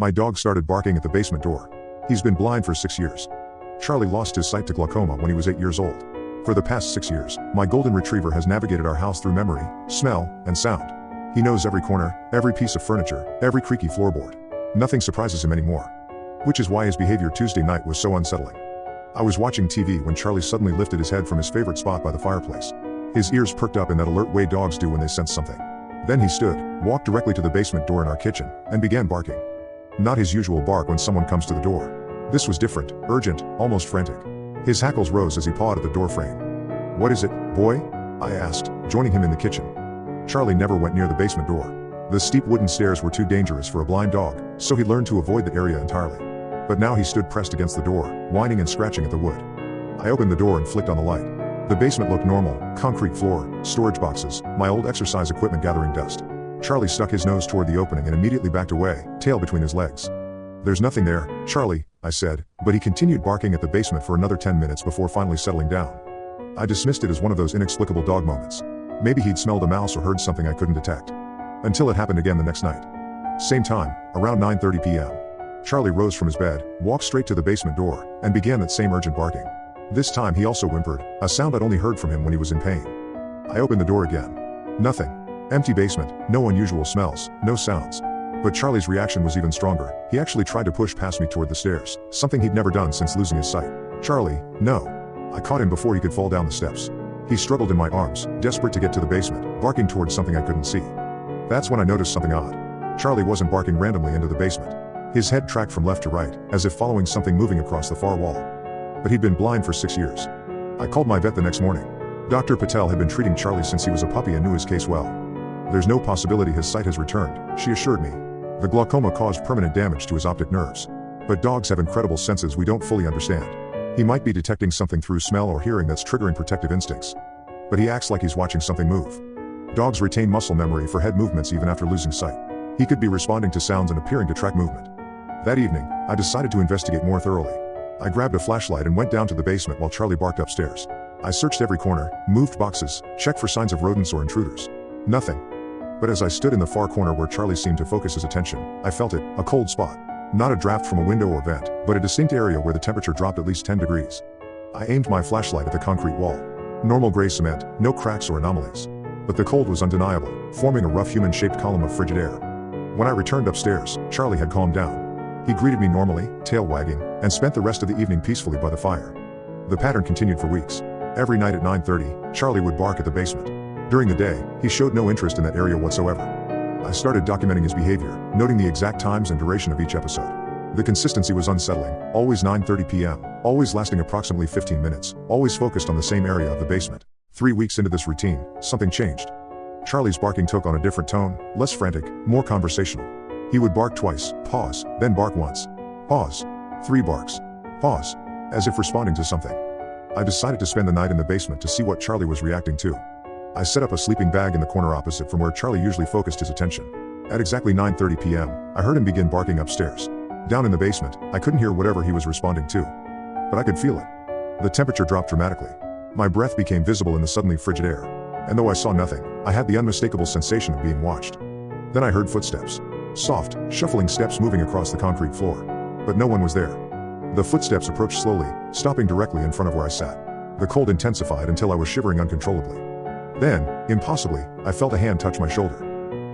My dog started barking at the basement door. He's been blind for 6 years. Charlie lost his sight to glaucoma when he was 8 years old. For the past 6 years, my golden retriever has navigated our house through memory, smell, and sound. He knows every corner, every piece of furniture, every creaky floorboard. Nothing surprises him anymore. Which is why his behavior Tuesday night was so unsettling. I was watching TV when Charlie suddenly lifted his head from his favorite spot by the fireplace. His ears perked up in that alert way dogs do when they sense something. Then he stood, walked directly to the basement door in our kitchen, and began barking. Not his usual bark when someone comes to the door. This was different, urgent, almost frantic. His hackles rose as he pawed at the door frame. "What is it, boy?" I asked, joining him in the kitchen. Charlie never went near the basement door. The steep wooden stairs were too dangerous for a blind dog, so he learned to avoid the area entirely. But now he stood pressed against the door, whining and scratching at the wood. I opened the door and flicked on the light. The basement looked normal, concrete floor, storage boxes, my old exercise equipment gathering dust. Charlie stuck his nose toward the opening and immediately backed away, tail between his legs. "There's nothing there, Charlie," I said, but he continued barking at the basement for another 10 minutes before finally settling down. I dismissed it as one of those inexplicable dog moments. Maybe he'd smelled a mouse or heard something I couldn't detect. Until it happened again the next night. Same time, around 9:30 p.m. Charlie rose from his bed, walked straight to the basement door, and began that same urgent barking. This time he also whimpered, a sound I'd only heard from him when he was in pain. I opened the door again. Nothing. Empty basement, no unusual smells, no sounds. But Charlie's reaction was even stronger. He actually tried to push past me toward the stairs, something he'd never done since losing his sight. "Charlie, no." I caught him before he could fall down the steps. He struggled in my arms, desperate to get to the basement, barking towards something I couldn't see. That's when I noticed something odd. Charlie wasn't barking randomly into the basement. His head tracked from left to right, as if following something moving across the far wall. But he'd been blind for 6 years. I called my vet the next morning. Dr. Patel had been treating Charlie since he was a puppy and knew his case well. "There's no possibility his sight has returned," she assured me. "The glaucoma caused permanent damage to his optic nerves. But dogs have incredible senses we don't fully understand. He might be detecting something through smell or hearing that's triggering protective instincts. But he acts like he's watching something move. Dogs retain muscle memory for head movements even after losing sight. He could be responding to sounds and appearing to track movement." That evening, I decided to investigate more thoroughly. I grabbed a flashlight and went down to the basement while Charlie barked upstairs. I searched every corner, moved boxes, checked for signs of rodents or intruders. Nothing. But as I stood in the far corner where Charlie seemed to focus his attention, I felt it, a cold spot. Not a draft from a window or vent, but a distinct area where the temperature dropped at least 10 degrees. I aimed my flashlight at the concrete wall. Normal gray cement, no cracks or anomalies. But the cold was undeniable, forming a rough human-shaped column of frigid air. When I returned upstairs, Charlie had calmed down. He greeted me normally, tail wagging, and spent the rest of the evening peacefully by the fire. The pattern continued for weeks. Every night at 9:30, Charlie would bark at the basement. During the day, he showed no interest in that area whatsoever. I started documenting his behavior, noting the exact times and duration of each episode. The consistency was unsettling, always 9:30 p.m., always lasting approximately 15 minutes, always focused on the same area of the basement. 3 weeks into this routine, something changed. Charlie's barking took on a different tone, less frantic, more conversational. He would bark twice, pause, then bark once. Pause. 3 barks. Pause. As if responding to something. I decided to spend the night in the basement to see what Charlie was reacting to. I set up a sleeping bag in the corner opposite from where Charlie usually focused his attention. At exactly 9:30 p.m., I heard him begin barking upstairs. Down in the basement, I couldn't hear whatever he was responding to. But I could feel it. The temperature dropped dramatically. My breath became visible in the suddenly frigid air. And though I saw nothing, I had the unmistakable sensation of being watched. Then I heard footsteps. Soft, shuffling steps moving across the concrete floor. But no one was there. The footsteps approached slowly, stopping directly in front of where I sat. The cold intensified until I was shivering uncontrollably. Then, impossibly, I felt a hand touch my shoulder.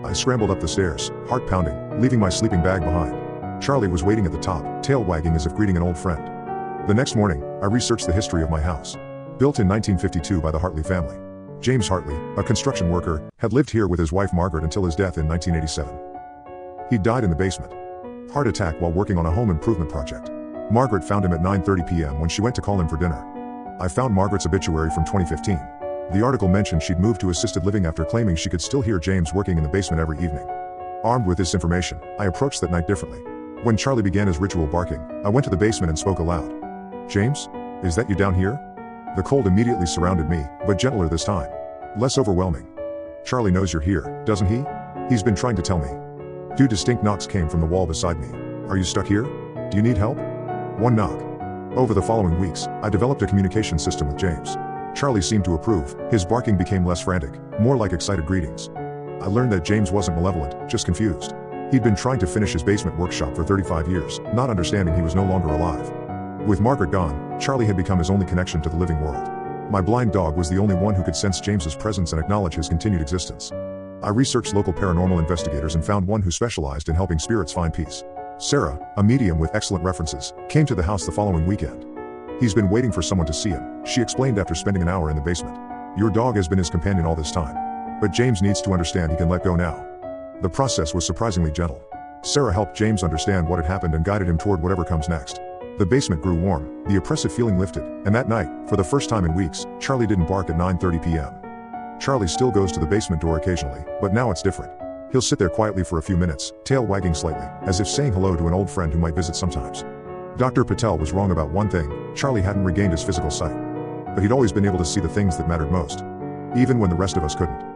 I scrambled up the stairs, heart pounding, leaving my sleeping bag behind. Charlie was waiting at the top, tail wagging as if greeting an old friend. The next morning, I researched the history of my house. Built in 1952 by the Hartley family. James Hartley, a construction worker, had lived here with his wife Margaret until his death in 1987. He died in the basement. Heart attack while working on a home improvement project. Margaret found him at 9:30 p.m. when she went to call him for dinner. I found Margaret's obituary from 2015. The article mentioned she'd moved to assisted living after claiming she could still hear James working in the basement every evening. Armed with this information, I approached that night differently. When Charlie began his ritual barking, I went to the basement and spoke aloud. "James? Is that you down here?" The cold immediately surrounded me, but gentler this time. Less overwhelming. "Charlie knows you're here, doesn't he? He's been trying to tell me." 2 distinct knocks came from the wall beside me. "Are you stuck here? Do you need help?" 1 knock. Over the following weeks, I developed a communication system with James. Charlie seemed to approve. His barking became less frantic, more like excited greetings. I learned that James wasn't malevolent, just confused. He'd been trying to finish his basement workshop for 35 years, not understanding he was no longer alive. With Margaret gone, Charlie had become his only connection to the living world. My blind dog was the only one who could sense James's presence and acknowledge his continued existence. I researched local paranormal investigators and found one who specialized in helping spirits find peace. Sarah, a medium with excellent references, came to the house the following weekend. He's been waiting for someone to see him, she explained after spending an hour in the basement. Your dog has been his companion all this time. But James needs to understand he can let go now. The process was surprisingly gentle. Sarah helped James understand what had happened and guided him toward whatever comes next. The basement grew warm, the oppressive feeling lifted, and that night, for the first time in weeks, Charlie didn't bark at 9:30 p.m. Charlie still goes to the basement door occasionally, but now it's different. He'll sit there quietly for a few minutes, tail wagging slightly, as if saying hello to an old friend who might visit sometimes. Dr. Patel was wrong about one thing: Charlie hadn't regained his physical sight. But he'd always been able to see the things that mattered most, even when the rest of us couldn't.